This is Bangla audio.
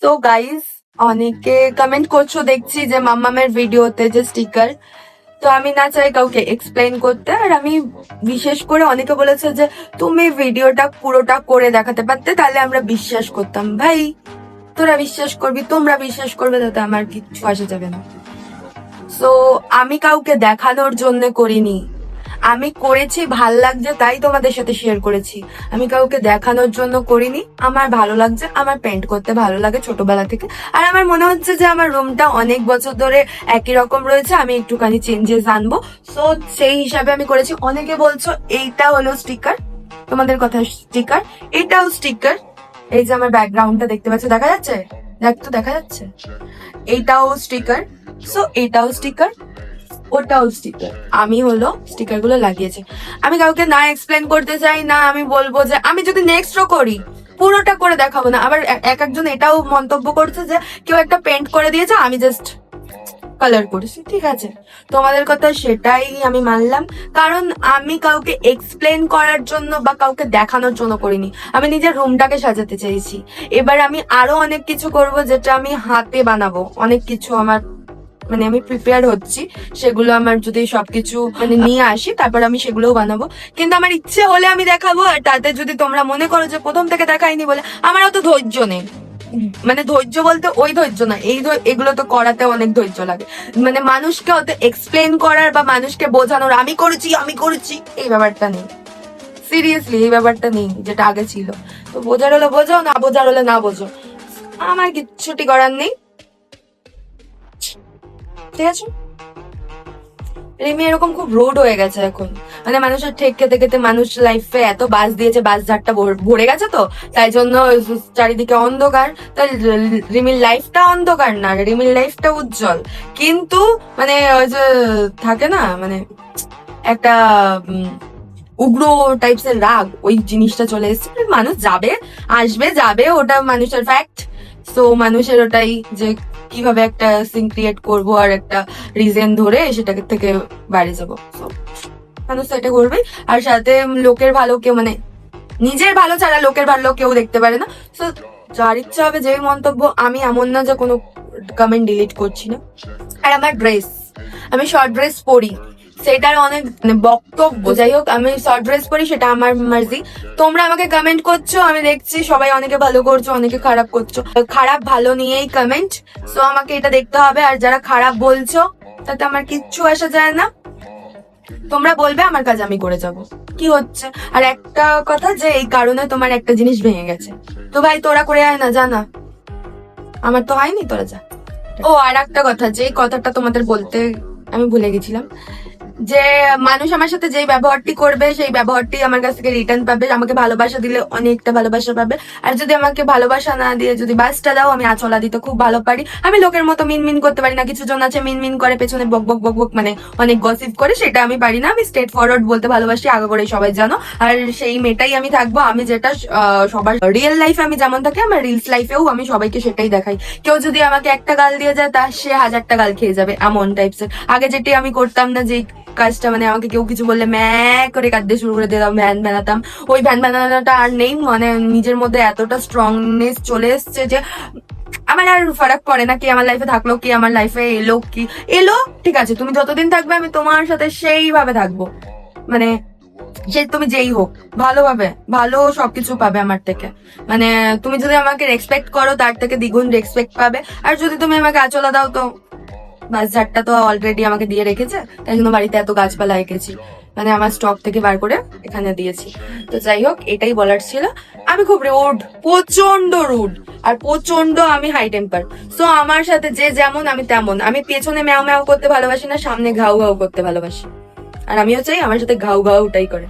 তো গাইস, অনেকে কমেন্ট করছো দেখছি যে মাম্মামের ভিডিওতে যে স্টিকার, তো আমি না চাই কাউকে এক্সপ্লেন করতে। আর আমি বিশেষ করে অনেকে বলেছে যে তুমি ভিডিওটা পুরোটা করে দেখাতে পারতে, তাহলে আমরা বিশ্বাস করতাম। ভাই, তোরা বিশ্বাস করবি, তোমরা বিশ্বাস করবে, তাতে আমার কিচ্ছু আসে যাবে না। সো আমি কাউকে দেখানোর জন্য করিনি, আমি করেছি ভাল লাগছে তাই তোমাদের সাথে শেয়ার করেছি। আমি কাউকে দেখানোর জন্য করিনি, আমার ভালো লাগছে, আমার পেন্ট করতে ভালো লাগে ছোটবেলা থেকে। আর আমার মনে হচ্ছে যে আমার রুমটা অনেক বছর ধরে একই রকম রয়েছে, আমি একটুখানি চেঞ্জেস আনবো। সো সেই হিসাবে আমি করেছি। অনেকে বলছো এইটা হলো স্টিকার, তোমাদের কথা স্টিকার, এটাও স্টিকার। এই যে আমার ব্যাকগ্রাউন্ডটা দেখতে পাচ্ছ, দেখা যাচ্ছে? তো দেখা যাচ্ছে, এইটাও স্টিকার। সো এটাও স্টিকার, ওটাও স্টিকার। আমি হলো স্টিকার গুলো লাগিয়েছি। আমি কাউকে না এক্সপ্লেন করতে চাই না, আমি বলবো যে আমি যদি নেক্সটও করি পুরোটা করে দেখাবো না। আবার এক একজন এটাও মন্তব্য করছে যে কেউ একটা পেন্ট করে দিয়েছে, আমি জাস্ট কালার করেছি। ঠিক আছে, তোমাদের কথা সেটাই আমি মানলাম, কারণ আমি কাউকে এক্সপ্লেন করার জন্য বা কাউকে দেখানোর জন্য করিনি। আমি নিজের রুমটাকে সাজাতে চাইছি। এবার আমি আরো অনেক কিছু করব, যেটা আমি হাতে বানাবো। অনেক কিছু আমার আমি প্রিপেয়ার হচ্ছি, সেগুলো আমার যদি সবকিছু নিয়ে আসি তারপর আমি সেগুলোও বানাবো। কিন্তু আমার ইচ্ছে হলে আমি দেখাবো। আর তাতে যদি তোমরা মনে করো যে প্রথম থেকে দেখাইনি বলে, আমার অত ধৈর্য নেই। ধৈর্য বলতে ওই ধৈর্য না, এগুলো তো করাতে অনেক ধৈর্য লাগে। মানুষকে অত এক্সপ্লেন করার বা মানুষকে বোঝানোর আমি করেছি এই ব্যাপারটা নেই। সিরিয়াসলি এই ব্যাপারটা নেই, যেটা আগে ছিল। তো বোঝার হলে বোঝাও, না বোঝার হলে না বোঝো, আমার কিচ্ছুটি করার নেই। ঠিক আছে, রিমি এরকম খুব রোড হয়ে গেছে এখন। মানুষের ঠেক খেতে খেতে মানুষ লাইফে এত বাস দিয়েছে, বাস ঝাড়টা ভরে গেছে, তো তাই জন্য চারিদিকে অন্ধকার। তাই রিমির লাইফটা অন্ধকার না, রিমির লাইফটা উজ্জ্বল। কিন্তু ওই যে থাকে না, একটা উগ্র টাইপস এর রাগ, ওই জিনিসটা চলে এসেছে। মানুষ যাবে আসবে যাবে, ওটা মানুষের ফ্যাক্ট। সো মানুষের ওটাই যে কিভাবে একটা সিন ক্রিয়েট করবো আর একটা রিজন ধরে সেটাকে থেকে বাইরে যাবো। মানুষ তো এটা করবে। আর সাথে লোকের ভালো কেউ নিজের ভালো ছাড়া লোকের ভালো কেউ দেখতে পারে না। তো যার ইচ্ছা হবে যে মন্তব্য, আমি এমন না যে কোনো কমেন্ট ডিলিট করছি না। আর আমার ড্রেস, আমি শর্ট ড্রেস পরি, সেটার অনেক বক্তব্য। যাই হোক, আমি শর্ট ড্রেস পরি, সেটা আমার মার্জি। তোমরা আমাকে কমেন্ট করছো, আমি দেখছি সবাই অনেকে ভালো করছো, অনেকে খারাপ করছো। খারাপ ভালো নিয়েই কমেন্ট, সো আমাকে এটা দেখতে হবে। আর যারা খারাপ বলছো তাতে আমার কিচ্ছু আসা যায় না। তোমরা বলবে, আমার কাজ আমি করে যাব। কি হচ্ছে? আর একটা কথা, যে এই কারণে তোমার একটা জিনিস ভেঙে গেছে, তো ভাই তোরা করে আয় না, জানা আমার তো হয়নি, তোরা যা। ও আর একটা কথা, যে কথাটা তোমাদের বলতে আমি ভুলে গেছিলাম, যে মানুষ আমার সাথে যেই ব্যবহারটি করবে সেই ব্যবহারটি আমার কাছ থেকে রিটার্ন পাবে। আমাকে ভালোবাসা দিলে অনেকটা ভালোবাসা পাবে, আর যদি আমাকে ভালোবাসা না দিয়ে যদি বাসটা দাও, আমি আঁচলা দিতে খুব ভালো পারি। আমি লোকের মতো মিনমিন করতে পারি না। কিছু জন আছে মিনমিন করে পেছনে বক বক বক বক, অনেক গসিপ করে, সেটা আমি পারি না। আমি স্ট্রেট ফরওয়ার্ড বলতে ভালোবাসি, আগে করে সবাই জানো। আর সেই মেয়েটাই আমি থাকবো। আমি যেটা সবার রিয়েল লাইফে আমি যেমন থাকি, আমার রিলস লাইফেও আমি সবাইকে সেটাই দেখাই। কেউ যদি আমাকে একটা গাল দিয়ে যায়, তার সে 1000টা গাল খেয়ে যাবে, এমন টাইপসের। আগে যেটি আমি করতাম না, যে কাজটা আমাকে কেউ কিছু বললে ম্যাঁ করে কাঁদতে শুরু করে দিতাম, ভ্যান বানাতাম, ওই ভ্যান বানানোটা আর নেই। নিজের মধ্যে এতটা স্ট্রংনেস চলে এসছে যে আমার আর ফারাক পড়ে না কি আমার লাইফে থাকলো, কি আমার লাইফে এলো, কি এলো, ঠিক আছে, তুমি যতদিন থাকবে আমি তোমার সাথে সেইভাবে থাকবো। সে তুমি যেই হোক, ভালোভাবে ভালো সবকিছু পাবে আমার থেকে। তুমি যদি আমাকে রেসপেক্ট করো, তার থেকে দ্বিগুণ রেসপেক্ট পাবে। আর যদি তুমি আমাকে আঁচলা দাও, তো বাস ঝাড়টা তো অলরেডি আমাকে দিয়ে রেখেছে, তাই জন্য বাড়িতে এত গাছপালা এঁকেছি, আমার স্টক থেকে বার করে এখানে দিয়েছি। তো যাই হোক, এটাই বলার ছিল। আমি খুব রুড, প্রচন্ড রুড, আর প্রচন্ড আমি হাই টেম্পার। সো আমার সাথে যে যেমন আমি তেমন। আমি পেছনে ম্যাও ম্যাও করতে ভালোবাসি না, সামনে ঘাউ ঘাউ করতে ভালোবাসি। আর আমিও চাই আমার সাথে ঘাউ ঘাউটাই করে।